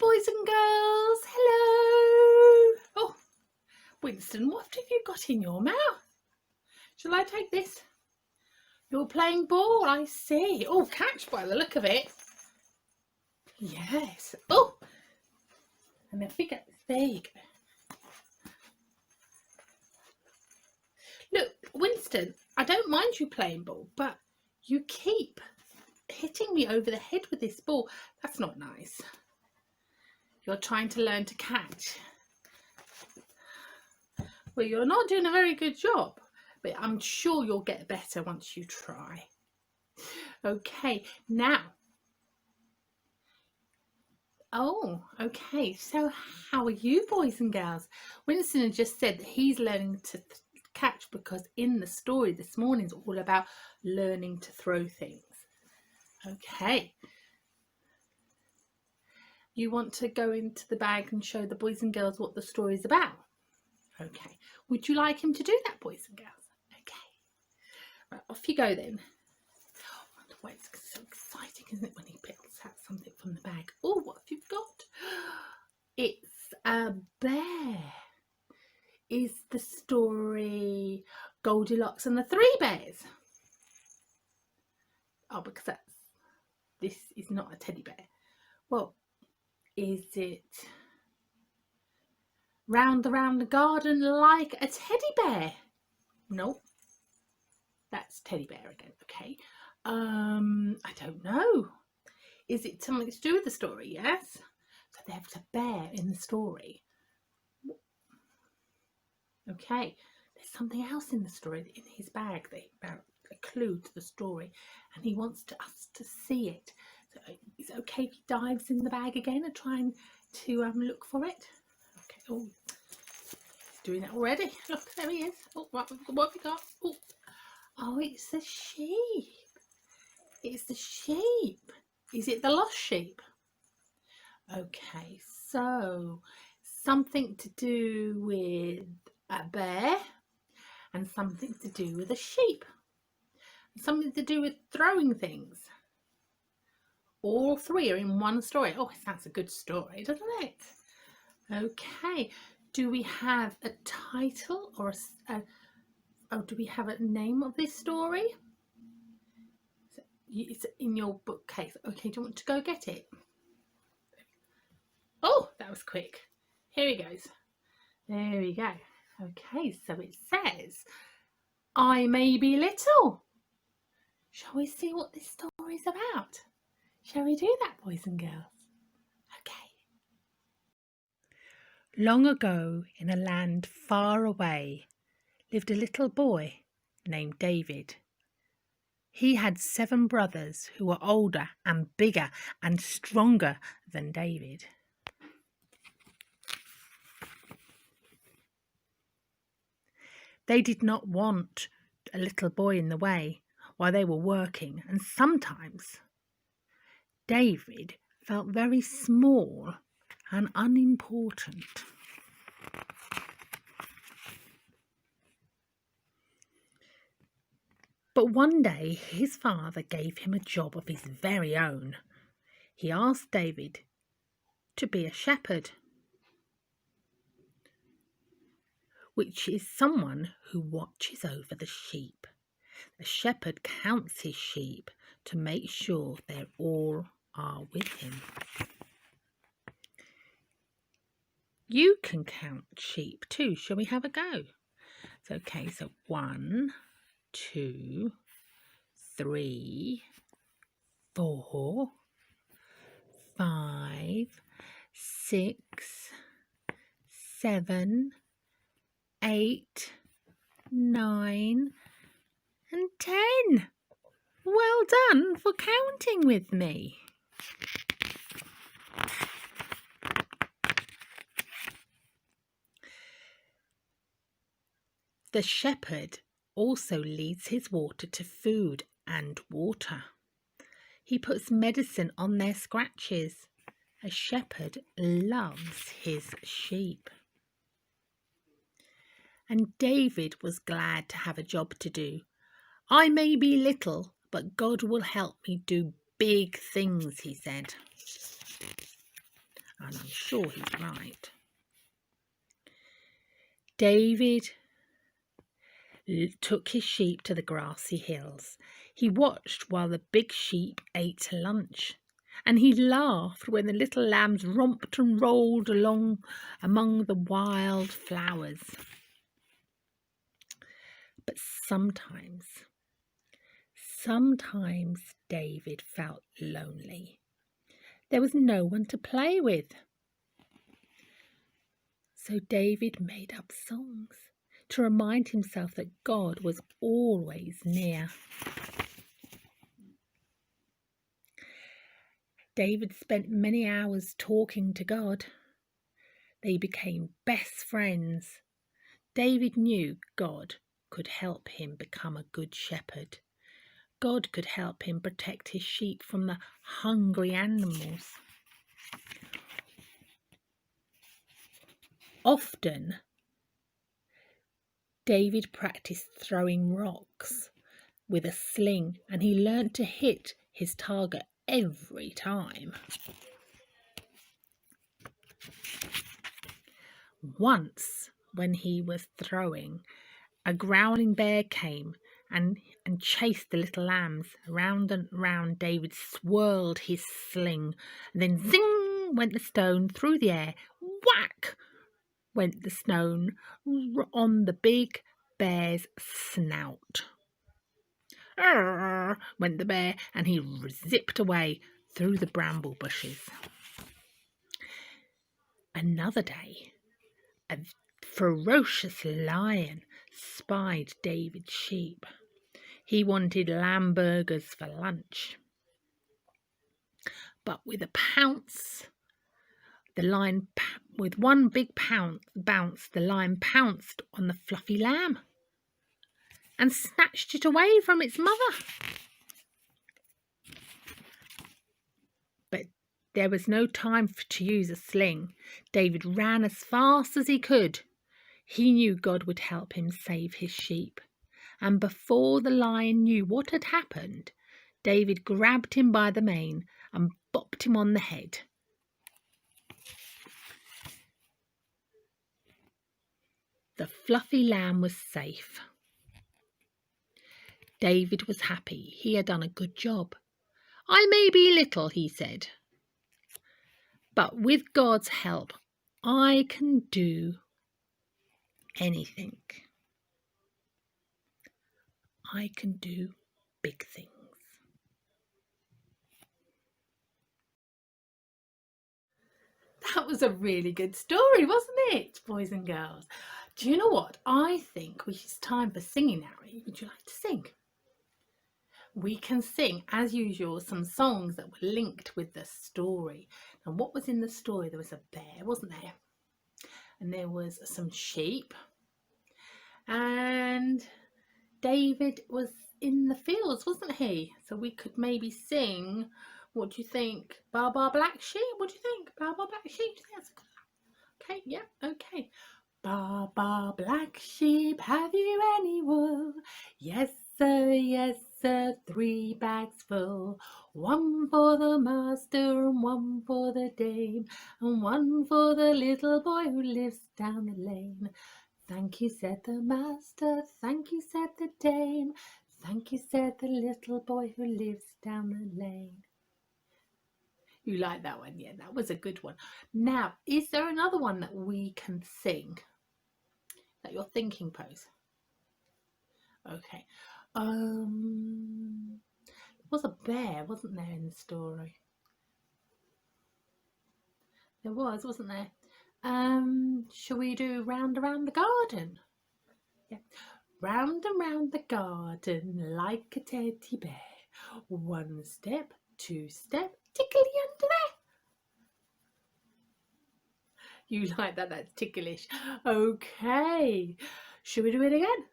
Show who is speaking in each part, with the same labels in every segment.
Speaker 1: boys and girls. Hello. Oh, Winston, what have you got in your mouth? Shall I take this? You're playing ball, I see. Oh, catch by the look of it. Yes. Oh, and then we get this. There you go. Look, Winston, I don't mind you playing ball, but you keep hitting me over the head with this ball. That's not nice. You're trying to learn to catch. Well, you're not doing a very good job, but I'm sure you'll get better once you try. Okay, now. Oh, okay. So how are you, boys and girls? Winston had just said that he's learning to catch because in the story this morning is all about learning to throw things. Okay. You want to go into the bag and show the boys and girls what the story is about? Okay. Would you like him to do that, boys and girls? Okay. Right, off you go then. Oh, it's so exciting, isn't it, when he picks out something from the bag? Oh, what have you got? It's a bear. Is the story Goldilocks and the Three Bears? Oh, because this is not a teddy bear. Well, is it Round around the garden like a teddy bear? Nope. That's teddy bear again. Okay. I don't know. Is it something to do with the story? Yes. So there's a bear in the story. Okay. There's something else in the story in his bag about a clue to the story, and he wants us to see it. So is it okay if he dives in the bag again and trying to look for it? Okay. Oh, he's doing it already. Look, there he is. Oh, what have we got? Oh, it's the sheep. It's the sheep. Is it the lost sheep? Okay, so something to do with a bear and something to do with a sheep. Something to do with throwing things. All three are in one story. Oh, that's a good story, doesn't it? Okay, do we have a title or do we have a name of this story? It's in your bookcase. Okay, do you want to go get it? Oh, that was quick. Here he goes. There we go. Okay, so it says, I may be little. Shall we see what this story is about? Shall we do that, boys and girls? Okay. Long ago, in a land far away, lived a little boy named David. He had 7 brothers who were older and bigger and stronger than David. They did not want a little boy in the way while they were working, and sometimes David felt very small and unimportant. But one day his father gave him a job of his very own. He asked David to be a shepherd, which is someone who watches over the sheep. The shepherd counts his sheep to make sure they all are with him. You can count sheep too. Shall we have a go? Okay, so 1, 2, 3, 4, 5, 6, 7, 8, 9, and 10. Well done for counting with me. The shepherd also leads his water to food and water. He puts medicine on their scratches. A shepherd loves his sheep. And David was glad to have a job to do. I may be little, but God will help me do big things, he said. And I'm sure he's right. David took his sheep to the grassy hills. He watched while the big sheep ate lunch, and he laughed when the little lambs romped and rolled along among the wild flowers. But sometimes David felt lonely. There was no one to play with. So David made up songs to remind himself that God was always near. David spent many hours talking to God. They became best friends. David knew God could help him become a good shepherd. God could help him protect his sheep from the hungry animals. Often, David practiced throwing rocks with a sling, and he learned to hit his target every time. Once, when he was throwing, a growling bear came and chased the little lambs. Round and round David swirled his sling, and then zing went the stone through the air. Whack went the stone on the big bear's snout. Arr, went the bear, and he zipped away through the bramble bushes. Another day, a ferocious lion spied David's sheep. He wanted lamb burgers for lunch. But with a pounce, with one big bounce, the lion pounced on the fluffy lamb and snatched it away from its mother. But there was no time to use a sling. David ran as fast as he could. He knew God would help him save his sheep. And before the lion knew what had happened, David grabbed him by the mane and bopped him on the head. The fluffy lamb was safe. David was happy. He had done a good job. I may be little, he said, but with God's help, I can do anything. I can do big things. That was a really good story, wasn't it, boys and girls? Do you know what? I think it's time for singing now. Would you like to sing? We can sing, as usual, some songs that were linked with the story. And what was in the story? There was a bear, wasn't there? And there was some sheep. And David was in the fields, wasn't he? So we could maybe sing, what do you think? Baa baa black sheep? What do you think? Baa baa black sheep? Do you think that's good? Okay, yeah, okay. Baa baa black sheep, have you any wool? Yes sir, 3 bags full. 1 for the master and 1 for the dame, and 1 for the little boy who lives down the lane. Thank you, said the master, thank you, said the dame, thank you, said the little boy who lives down the lane. You like that one? Yeah, that was a good one. Now, is there another one that we can sing that you're thinking, Pose? Okay. There was a bear, wasn't there, in the story? There was, wasn't there? Shall we do round around the garden? Yeah. Round and round the garden like a teddy bear. 1 step, 2 step, tickly under there. You like that? That's ticklish. Okay. Should we do it again?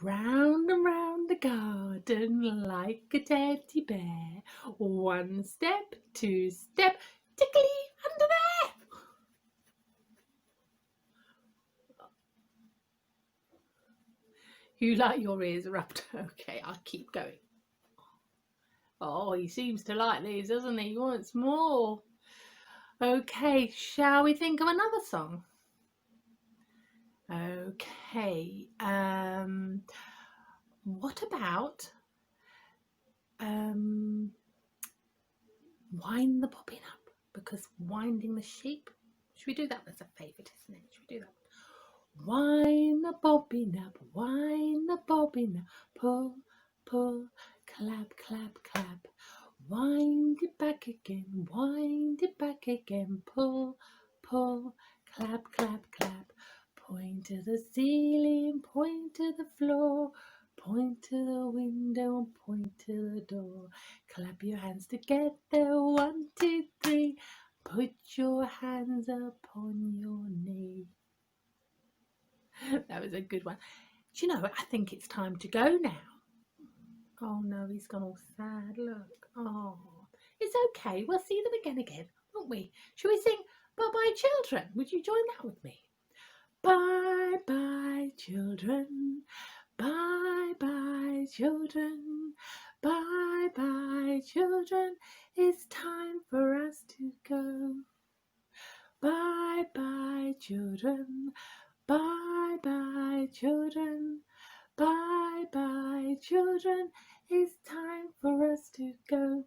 Speaker 1: Round and round the garden like a teddy bear. 1 step, 2 step, tickly under there. You like your ears rubbed? Okay, I'll keep going. Oh, he seems to like these, doesn't he? He wants more. Okay, shall we think of another song? Okay, what about wind the bobbin up? Because winding the sheep. Should we do that? That's a favourite, isn't it? Should we do that? Wind the bobbin up, wind the bobbin up, pull, pull, clap, clap, clap. Wind it back again, wind it back again, pull, pull, clap, clap, clap. Point to the ceiling, point to the floor, point to the window and point to the door. Clap your hands together, 1, 2, 3. Put your hands upon your knee. That was a good one. Do you know, I think it's time to go now. Oh no, he's gone all sad. Look. Oh, it's okay. We'll see them again, won't we? Shall we sing Bye Bye Children? Would you join that with me? Bye bye children. Bye bye children. Bye bye children. It's time for us to go. Bye bye children. Bye bye children. Bye bye children. It's time for us to go.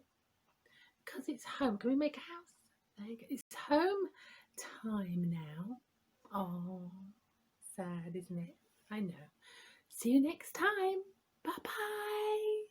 Speaker 1: Because it's home. Can we make a house? There you go. It's home time now. Oh, sad, isn't it? I know. See you next time. Bye bye.